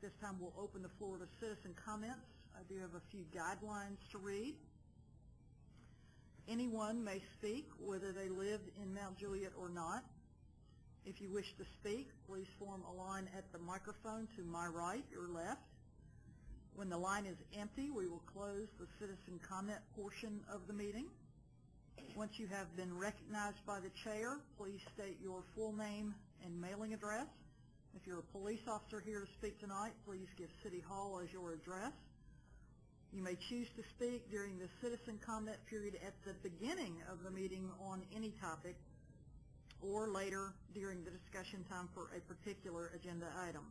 this time we'll open the floor to citizen comments. I do have a few guidelines to read. Anyone may speak whether they live in Mount Juliet or not. If you wish to speak, please form a line at the microphone to my right or left. When the line is empty, we will close the citizen comment portion of the meeting. Once you have been recognized by the chair, please state your full name and mailing address. If you're a police officer here to speak tonight, please give City Hall as your address. You may choose to speak during the citizen comment period at the beginning of the meeting on any topic, or later during the discussion time for a particular agenda item.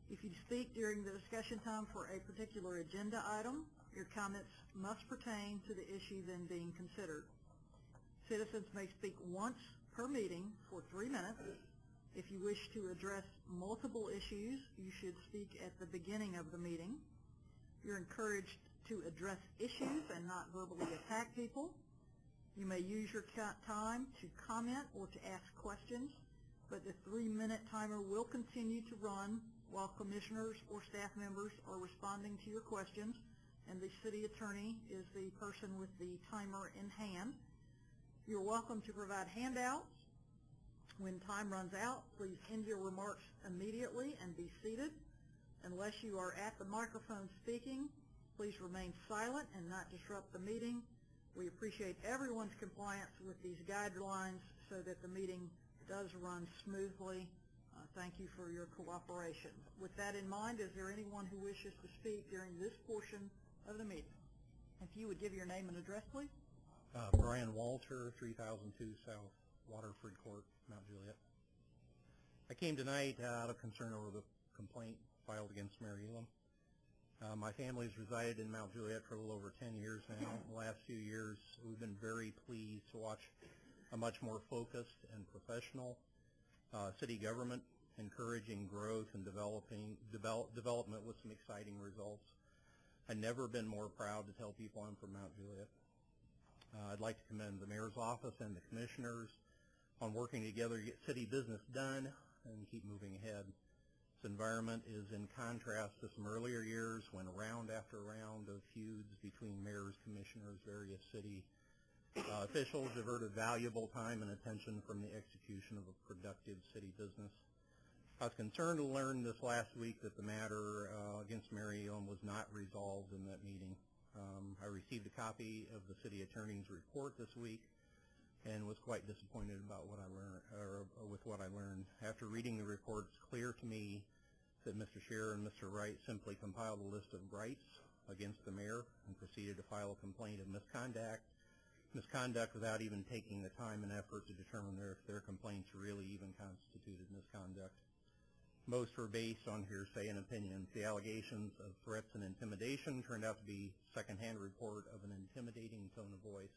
If you speak during the discussion time for a particular agenda item, your comments must pertain to the issue then being considered. Citizens may speak once per meeting for 3 minutes. If you wish to address multiple issues, you should speak at the beginning of the meeting. You're encouraged to address issues and not verbally attack people. You may use your time to comment or to ask questions, but the 3-minute timer will continue to run while commissioners or staff members are responding to your questions, and the city attorney is the person with the timer in hand. You're welcome to provide handouts. When time runs out, please end your remarks immediately and be seated. Unless you are at the microphone speaking, please remain silent and not disrupt the meeting. We appreciate everyone's compliance with these guidelines so that the meeting does run smoothly. Thank you for your cooperation. With that in mind, is there anyone who wishes to speak during this portion of the meeting? If you would give your name and address, please. Brian Walter, 3002 South Waterford Court, Mount Juliet. I came tonight out of concern over the complaint filed against Mayor Elam. My family's resided in Mount Juliet for a little over 10 years now. In the last few years, we've been very pleased to watch a much more focused and professional city government, encouraging growth and development with some exciting results. I've never been more proud to tell people I'm from Mount Juliet. I'd like to commend the mayor's office and the commissioners on working together to get city business done and keep moving ahead. This environment is in contrast to some earlier years when round after round of feuds between mayors, commissioners, various city officials diverted valuable time and attention from the execution of a productive city business. I was concerned to learn this last week that the matter against Mayor Elam was not resolved in that meeting. I received a copy of the city attorney's report this week and was quite disappointed about what I learned, with what I learned. After reading the report, it's clear to me that Mr. Scherer and Mr. Wright simply compiled a list of gripes against the mayor and proceeded to file a complaint of misconduct without even taking the time and effort to determine if their complaints really even constituted misconduct. Most were based on hearsay and opinions. The allegations of threats and intimidation turned out to be secondhand report of an intimidating tone of voice.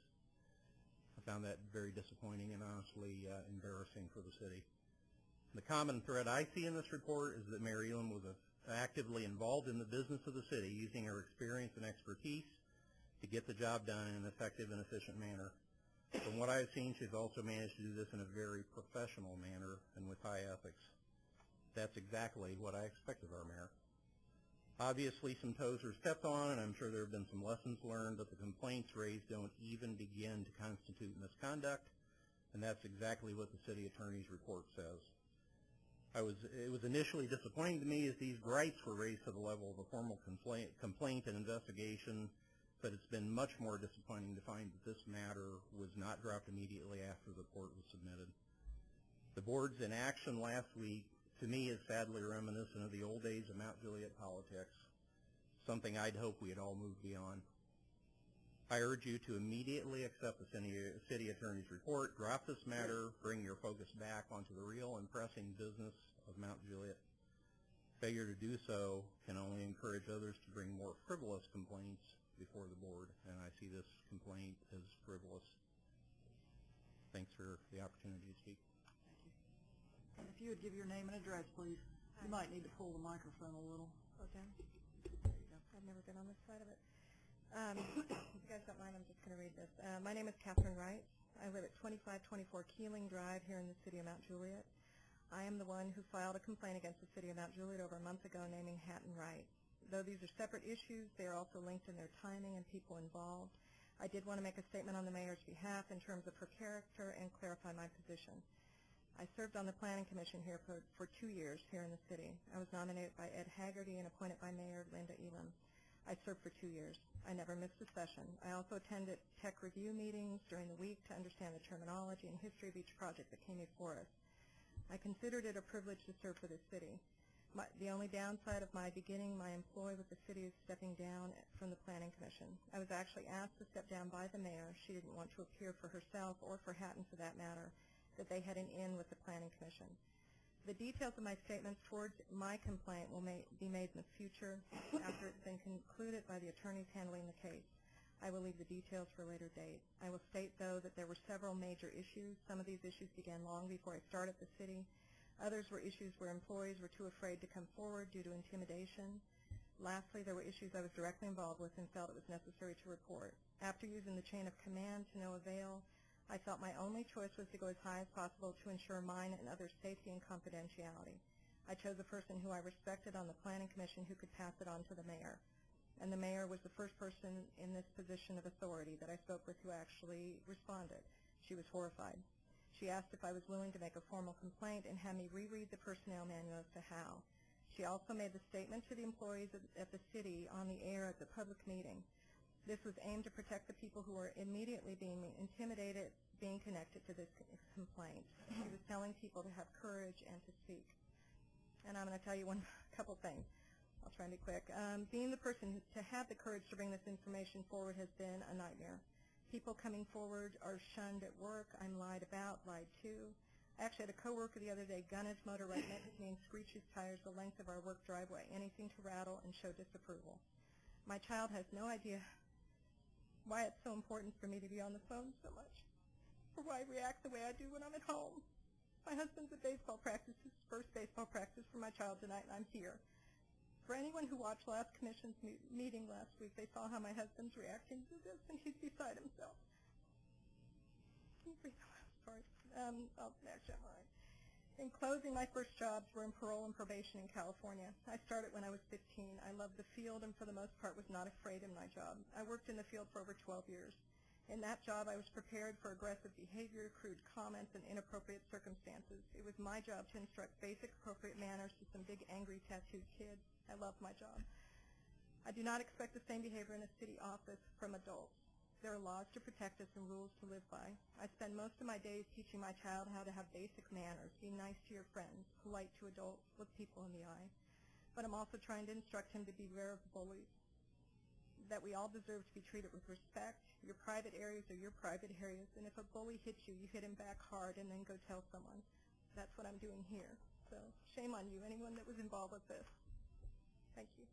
I found that very disappointing and honestly embarrassing for the city. The common thread I see in this report is that Mayor Elam was actively involved in the business of the city, using her experience and expertise to get the job done in an effective and efficient manner. From what I've seen, she's also managed to do this in a very professional manner and with high ethics. That's exactly what I expect of our mayor. Obviously, some toes are stepped on, and I'm sure there have been some lessons learned, but the complaints raised don't even begin to constitute misconduct, and that's exactly what the city attorney's report says. It was initially disappointing to me as these gripes were raised to the level of a formal complaint and investigation, but it's been much more disappointing to find that this matter was not dropped immediately after the report was submitted. The board's inaction last week, to me, is sadly reminiscent of the old days of Mount Juliet politics, something I'd hope we had all moved beyond. I urge you to immediately accept the city attorney's report, drop this matter, bring your focus back onto the real and pressing business of Mount Juliet. Failure to do so can only encourage others to bring more frivolous complaints before the board, and I see this complaint as frivolous. Thanks for the opportunity to speak. Thank you. And if you would give your name and address, please. Hi. You might need to pull the microphone a little. Okay. There you go. I've never been on this side of it. If you guys don't mind, I'm just going to read this. My name is Catherine Wright. I live at 2524 Keeling Drive here in the city of Mount Juliet. I am the one who filed a complaint against the city of Mount Juliet over a month ago naming Hatton Wright. Though these are separate issues, they are also linked in their timing and people involved. I did want to make a statement on the mayor's behalf in terms of her character and clarify my position. I served on the Planning Commission here for 2 years here in the city. I was nominated by Ed Haggerty and appointed by Mayor Elam. I served for 2 years. I never missed a session. I also attended tech review meetings during the week to understand the terminology and history of each project that came before us. I considered it a privilege to serve for the city. The only downside of my beginning my employ with the city is stepping down from the Planning Commission. I was actually asked to step down by the mayor. She didn't want to appear for herself or for Hatton for that matter, that they had an in with the Planning Commission. The details of my statements towards my complaint will be made in the future after it's been concluded by the attorneys handling the case. I will leave the details for a later date. I will state, though, that there were several major issues. Some of these issues began long before I started the city. Others were issues where employees were too afraid to come forward due to intimidation. Lastly, there were issues I was directly involved with and felt it was necessary to report. After using the chain of command to no avail, I felt my only choice was to go as high as possible to ensure mine and others' safety and confidentiality. I chose a person who I respected on the Planning Commission who could pass it on to the mayor. And the mayor was the first person in this position of authority that I spoke with who actually responded. She was horrified. She asked if I was willing to make a formal complaint and have me reread the personnel manual as to how. She also made the statement to the employees at the city on the air at the public meeting. This was aimed to protect the people who were immediately being intimidated being connected to this complaint. She was telling people to have courage and to speak. And I'm going to tell you a couple things. I'll try and be quick. Being the person to have the courage to bring this information forward has been a nightmare. People coming forward are shunned at work. I'm lied about, lied to. I actually had a coworker the other day gun his motor right next to me and screech his tires the length of our work driveway, anything to rattle and show disapproval. My child has no idea why it's so important for me to be on the phone so much, or why I react the way I do when I'm at home. My husband's at baseball practice, his first baseball practice for my child tonight, and I'm here. For anyone who watched last commission's meeting last week, they saw how my husband's reacting to this, and he's beside himself. Can you breathe the last part? Actually, I'm all right. In closing, my first jobs were in parole and probation in California. I started when I was 15. I loved the field and for the most part was not afraid in my job. I worked in the field for over 12 years. In that job, I was prepared for aggressive behavior, crude comments, and inappropriate circumstances. It was my job to instruct basic appropriate manners to some big, angry, tattooed kids. I loved my job. I do not expect the same behavior in a city office from adults. There are laws to protect us and rules to live by. I spend most of my days teaching my child how to have basic manners, be nice to your friends, polite to adults, look people in the eye. But I'm also trying to instruct him to beware of bullies, that we all deserve to be treated with respect. Your private areas are your private areas, and if a bully hits you, you hit him back hard and then go tell someone. That's what I'm doing here. So shame on you, anyone that was involved with this. Thank you.